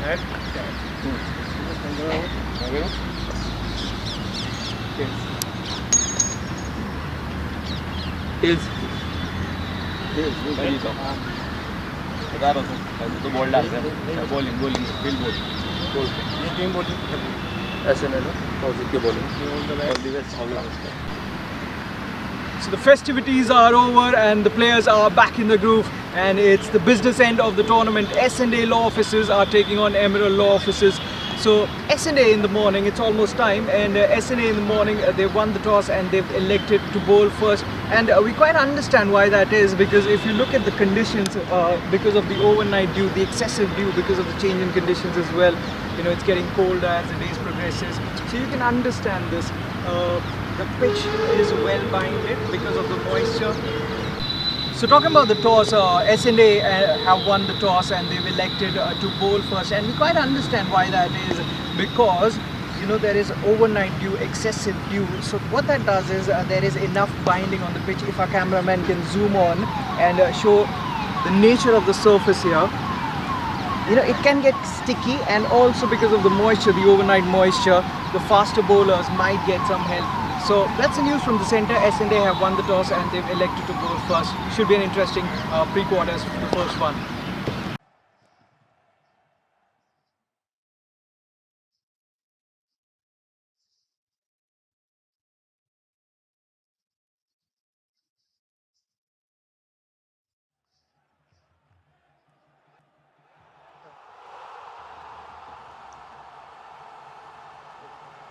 ahead. Tails. तो ball डाल रहा है बॉलिंग फील्ड बॉल ये टीम बॉलिंग ऐसे नहीं ना के bowling So the festivities are over and the players are back in the groove, and it's the business end of the tournament. S&A Law Offices are taking on Emerald Law Offices. So S&A in the morning, it's almost time, and S&A in the morning, they won the toss and they've elected to bowl first. And we quite understand why that is, because if you look at the conditions, because of the overnight dew, the excessive dew, because of the change in conditions as well, you know, it's getting colder as the days progresses. So you can understand this. The pitch is well binded because of the moisture. So talking about the toss, S&A have won the toss and they've elected to bowl first, and we quite understand why that is, because you know there is overnight dew, excessive dew. So what that does is there is enough binding on the pitch. If our cameraman can zoom on and show the nature of the surface here, you know, it can get sticky, and also because of the moisture, the overnight moisture, the faster bowlers might get some help. So that's the news from the centre. S&A have won the toss and they've elected to bowl first. Should be an interesting pre-quarters for the first one.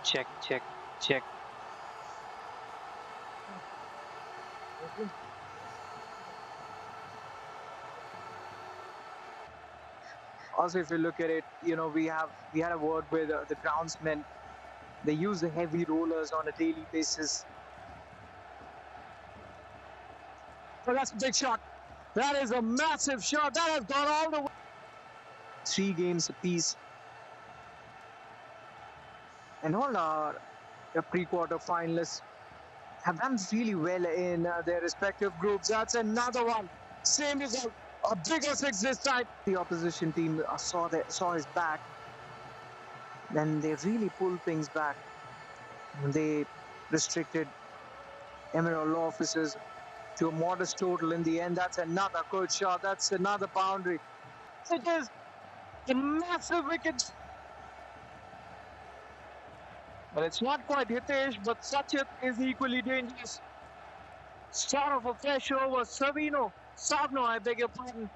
check. Also, if you look at it, you know, we had a word with the groundsmen. They use the heavy rollers on a daily basis. Oh, that's a big shot. That is a massive shot. That has gone all the way. 3 games apiece. And all our pre-quarter finalists have done really well in their respective groups. That's another one. Same result. A bigger six this time. The opposition team saw his back. Then they really pulled things back. They restricted Emerald Law Officers to a modest total in the end. That's another good shot. That's another boundary. It is a massive wicket. But it's not quite Hitesh, but Sachit is equally dangerous. Start of a fresh over. Savno, I beg your pardon.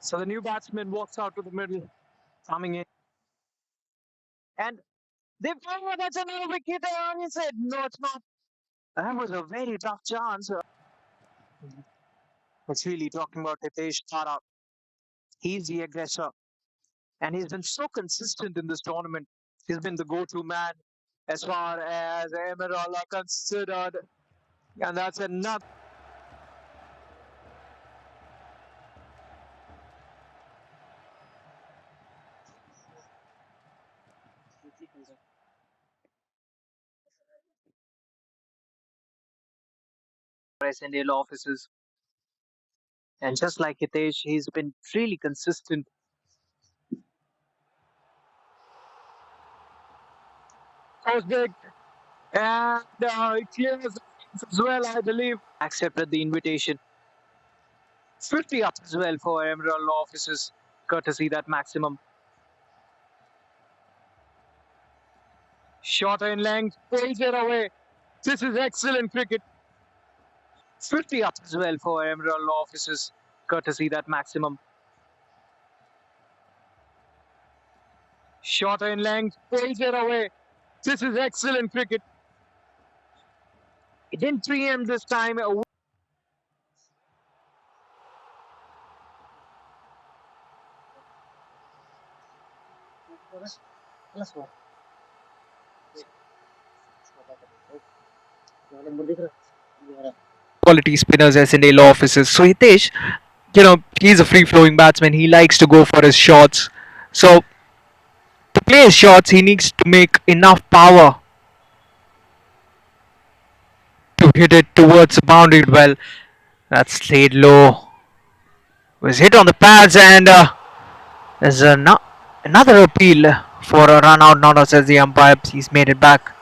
So the new batsman walks out to the middle, coming in. And they've done what? That's another wicket. And he said, no, it's not. That was a very tough chance. It's really talking about Hitesh Thara. He's the aggressor. And he's been so consistent in this tournament. He's been the go-to man as far as Emerald are considered. And that's another. S&A Law Offices. And just like Hitesh, he's been really consistent. Goes big. And it clears as well, I believe. Accepted the invitation. 50 up as well for Emerald Law Offices, courtesy that maximum. Shorter in length, pulls it away. This is excellent cricket. 50 up as well for Emerald Law Offices, courtesy that maximum. Shorter in length, pulls it away. This is excellent cricket. It didn't preempt this time. Quality spinners, S&A Law Offices. So Hitesh, you know, he's a free-flowing batsman. He likes to go for his shots. So to play his shots, he needs to make enough power to hit it towards the boundary well. That's laid low. Was hit on the pads, and there's another appeal for a run out. Not says the umpire. He's made it back.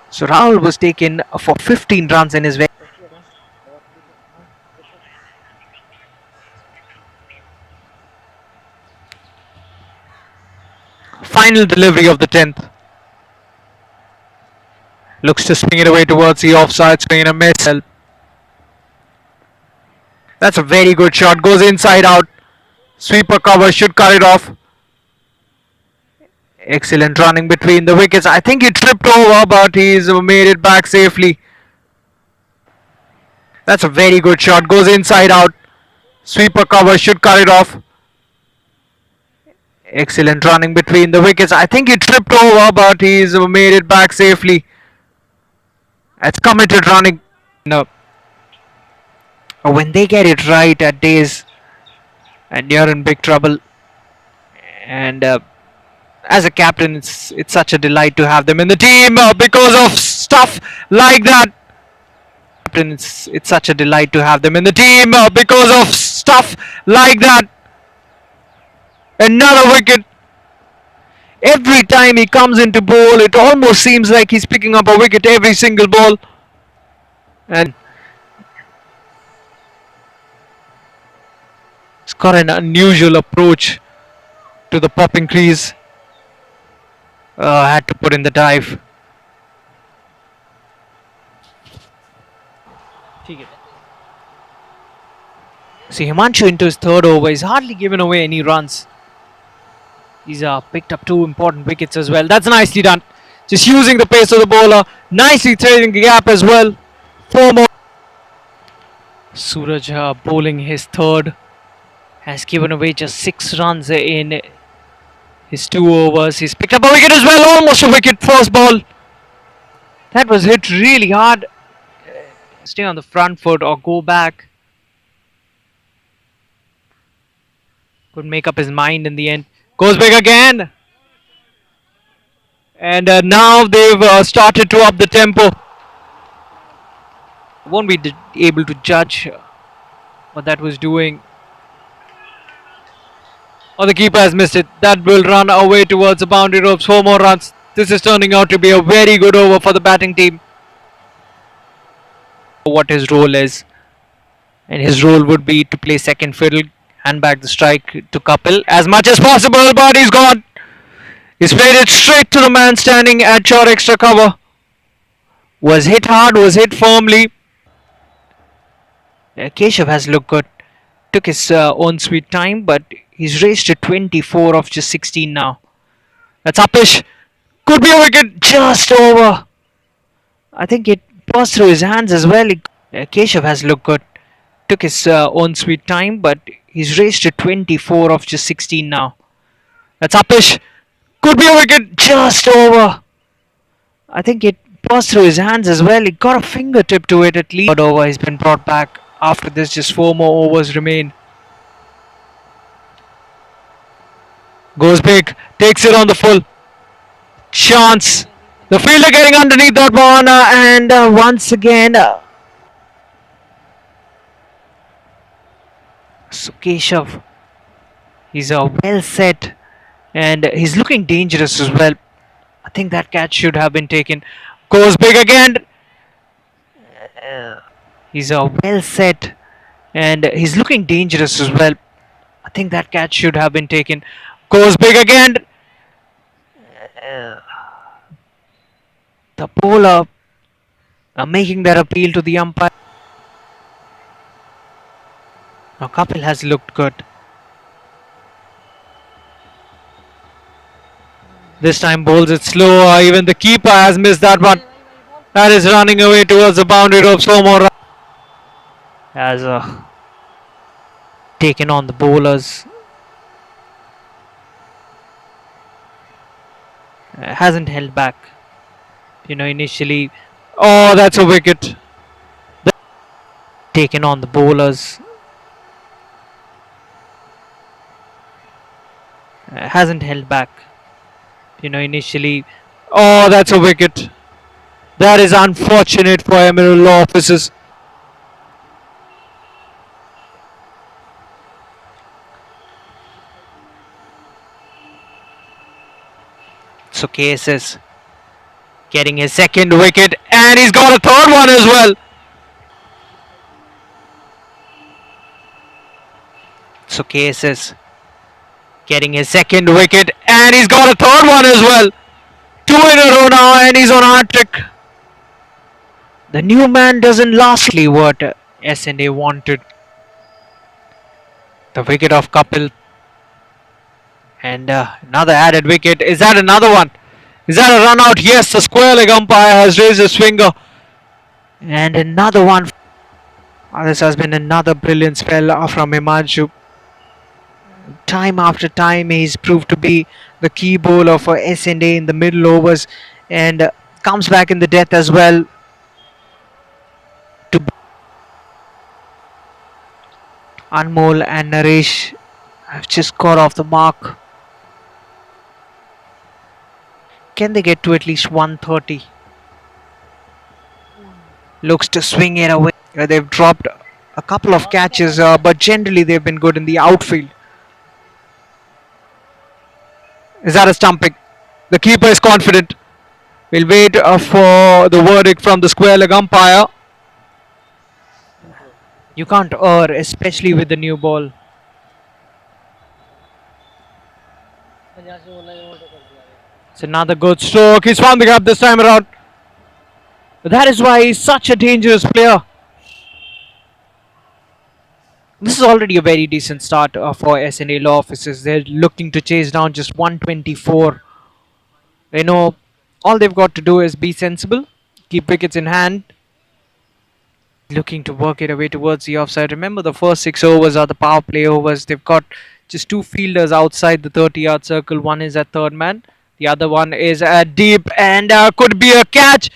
So Rahul was taken for 15 runs in his way. Final delivery of the 10th. Looks to swing it away towards the offside, swing and a miss. That's a very good shot. Goes inside out. Sweeper cover, should cut it off. Excellent running between the wickets. I think he tripped over, but he's made it back safely. That's a very good shot. Goes inside out. Sweeper cover, should cut it off. Excellent running between the wickets. I think he tripped over, but he's made it back safely. That's committed running. No. When they get it right at days, and you're in big trouble. And as a captain, it's such a delight to have them in the team because of stuff like that. Captain, it's such a delight to have them in the team because of stuff like that. Another wicket. Every time he comes into bowl, it almost seems like he's picking up a wicket every single ball. And he's got an unusual approach to the popping crease. Had to put in the dive. See, Himanshu into his third over. He's hardly given away any runs. He's picked up 2 important wickets as well. That's nicely done. Just using the pace of the bowler. Nicely threading the gap as well. 4 more. Suraj bowling his third. Has given away just 6 runs in his 2 overs. He's picked up a wicket as well. Almost a wicket. First ball. That was hit really hard. Stay on the front foot or go back. Could make up his mind in the end. Goes big again. And now they've started to up the tempo. Won't be able to judge what that was doing. Oh, the keeper has missed it. That will run away towards the boundary ropes. 4 more runs. This is turning out to be a very good over for the batting team. What his role is. And his role would be to play second fiddle. Hand back the strike to Kapil as much as possible, but he's gone. He's played it straight to the man standing at short extra cover. Was hit hard, was hit firmly. Keshav has looked good. Took his own sweet time, but he's raced to 24 of just 16 now. That's uppish. Could be a wicket, just over. I think it passed through his hands as well. Keshav has looked good. Took his own sweet time, but he's raced to 24 of just 16 now. That's uppish. Could be a wicket, just over. I think it passed through his hands as well. He got a fingertip to it at least. Third over has been brought back. After this, just 4 more overs remain. Goes big. Takes it on the full. Chance. The fielder getting underneath that one. And once again... So Keshav, he's well set and he's looking dangerous as well. I think that catch should have been taken. Goes big again. He's well set and he's looking dangerous as well. I think that catch should have been taken. Goes big again. The bowler making that appeal to the umpire. Now Kapil has looked good. This time bowls it slow. Even the keeper has missed that one. That is running away towards the boundary ropes. 4 more runs. Has taken on the bowlers. Hasn't held back. Initially. Oh, that's a wicket. Taken on the bowlers. Hasn't held back. Initially. Oh, that's a wicket. That is unfortunate for Emerald Law Officers. So KSS getting his second wicket, and he's got a third one as well. So KSS getting his second wicket, and he's got a third one as well. Two in a row now, and he's on hat-trick. The new man doesn't lastly what S&A wanted. The wicket of Kapil, and another added wicket. Is that another one? Is that a run out? Yes, the square leg umpire has raised his finger, and another one. This has been another brilliant spell from Himanshu. Time after time, he's proved to be the key bowler for S&A in the middle overs, and comes back in the death as well. To Anmol and Naresh have just got off the mark. Can they get to at least 130? Looks to swing it away. They've dropped a couple of catches, but generally they've been good in the outfield. Is that a stumping? The keeper is confident. We'll wait for the verdict from the square leg umpire. You can't err, especially with the new ball. It's another good stroke. He's found the gap this time around. That is why he's such a dangerous player. This is already a very decent start for S&A Law Offices. They're looking to chase down just 124. You know, all they've got to do is be sensible, keep wickets in hand, looking to work it away towards the offside. Remember, the first 6 overs are the power play overs. They've got just 2 fielders outside the 30-yard circle. One is at third man, the other one is at deep, and could be a catch.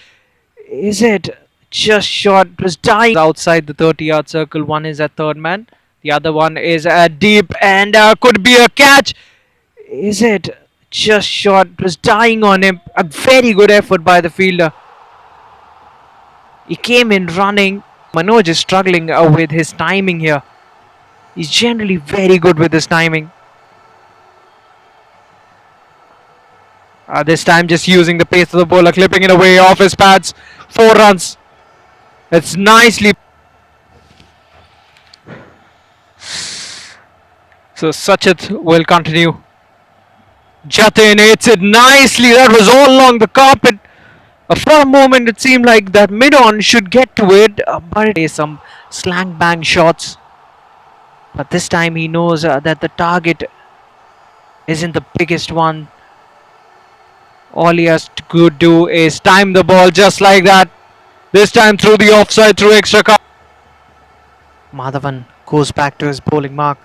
Is it? Just short. It was dying outside the 30-yard circle. One is at third man, the other one is at deep, and could be a catch. Is it? Just short. It was dying on him. A very good effort by the fielder. He came in running. Manoj is struggling with his timing here. He's generally very good with his timing. This time just using the pace of the bowler, clipping it away off his pads. 4 runs. It's nicely. So Sachet will continue. Jatin hits it nicely. That was all along the carpet. For a moment it seemed like that mid-on should get to it, but it is some slang bang shots. But this time he knows that the target isn't the biggest one. All he has to do is time the ball just like that. This time through the offside, through extra cover. Madhavan goes back to his bowling mark.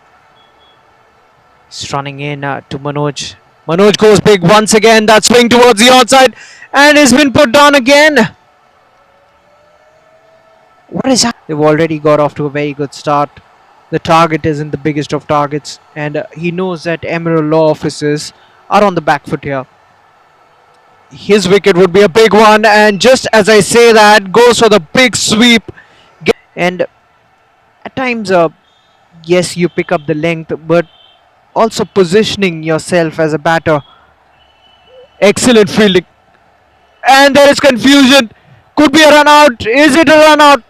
He's running in to Manoj. Manoj goes big once again. That swing towards the outside, and has been put down again. What is that? They've already got off to a very good start. The target isn't the biggest of targets, and he knows that Emerald Law Offices are on the back foot here. His wicket would be a big one, and just as I say that, goes for the big sweep. And at times, yes, you pick up the length, but also positioning yourself as a batter. Excellent fielding. And there is confusion. Could be a run out. Is it a run out?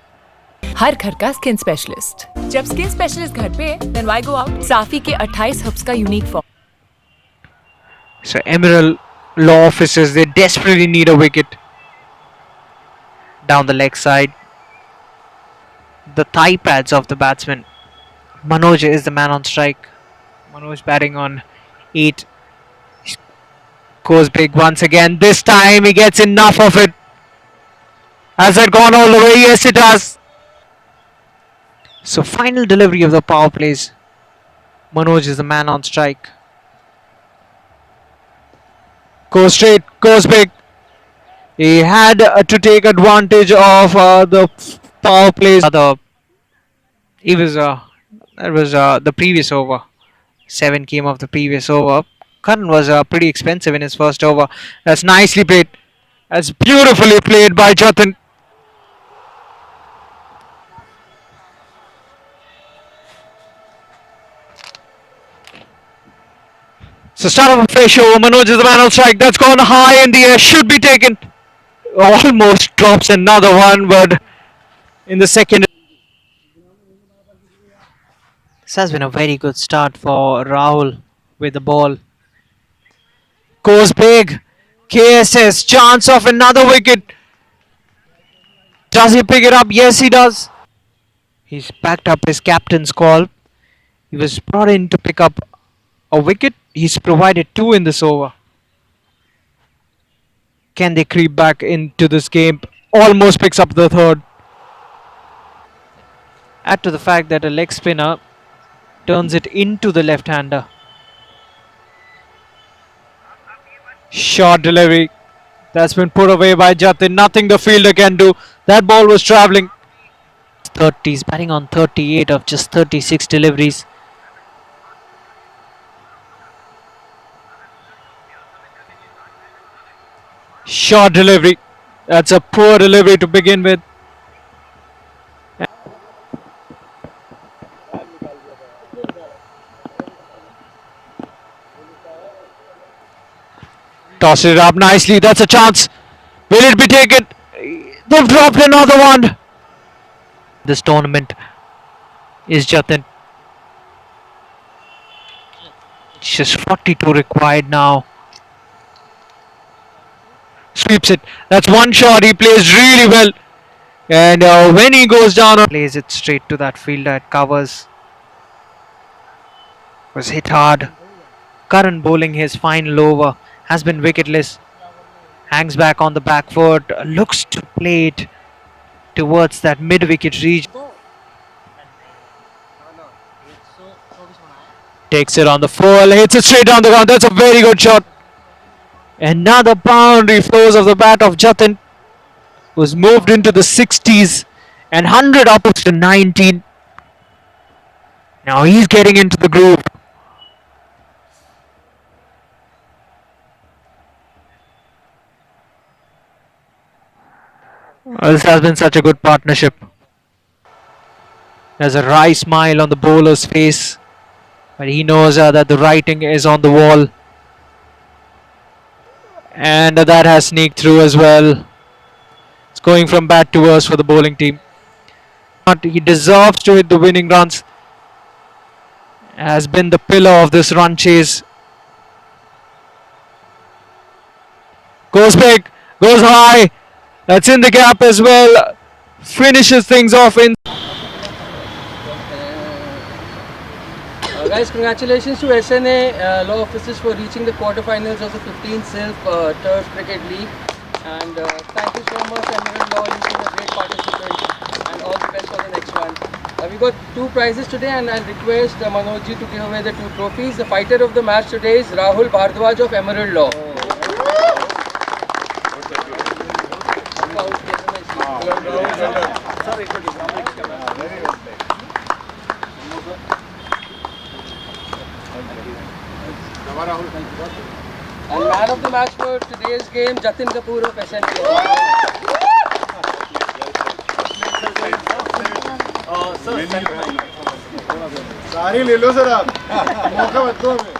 हर घर का skin specialist. जब skin specialist घर पे, then why go out? साफी के 28 herbs का unique form. So Emerald Law Offices, they desperately need a wicket. Down the leg side. The thigh pads of the batsman. Manoj is the man on strike. Manoj batting on 8. Goes big once again. This time he gets enough of it. Has it gone all the way? Yes, it has. So final delivery of the power plays. Manoj is the man on strike. Goes straight, goes big. He had to take advantage of the power plays. He was that was the previous over. 7 came off the previous over. Karan was pretty expensive in his first over. That's nicely played. That's beautifully played by Jatin. So start of a fresh over. Manoj is the man on strike. That's gone high in the air. Should be taken. Almost drops another one, but in the second. This has been a very good start for Rahul with the ball. Goes big. KSS. Chance of another wicket. Does he pick it up? Yes, he does. He's backed up his captain's call. He was brought in to pick up a wicket. He's provided 2 in this over. Can they creep back into this game? Almost picks up the third. Add to the fact that a leg spinner turns it into the left-hander. Short delivery. That's been put away by Jatin. Nothing the fielder can do. That ball was travelling. 30s, batting on 38 of just 36 deliveries. Short delivery. That's a poor delivery to begin with. Toss it up nicely. That's a chance. Will it be taken? They've dropped another one. This tournament is Jatin. Just 42 required now. Sweeps it. That's one shot. He plays really well. And when he goes down, plays it straight to that fielder. It covers. Was hit hard. Karan bowling his final over. Has been wicketless. Hangs back on the back foot. Looks to play it towards that mid-wicket region. Takes it on the full. Hits it straight down the ground. That's a very good shot. Another boundary flows off the bat of Jatin. Was moved into the 60s. And 100 up to 19. Now he's getting into the groove. This has been such a good partnership. There's a wry smile on the bowler's face, but he knows that the writing is on the wall. And that has sneaked through as well. It's going from bad to worse for the bowling team. But he deserves to hit the winning runs. Has been the pillar of this run chase. Goes big, goes high. That's in the gap as well. Finishes things off in. Guys, congratulations to SNA Law Offices for reaching the quarterfinals of the 15th Silk Turf Cricket League. And thank you so much, Emerald Law. You've been a great participant. And all the best for the next one. We got 2 prizes today, and I'll request Manojji to give away the 2 trophies. The fighter of the match today is Rahul Bhardwaj of Emerald Law. And man of the match for today's game, Jatin Kapoor of SNA. सारी ले लो sir आप मौका मत दो हमें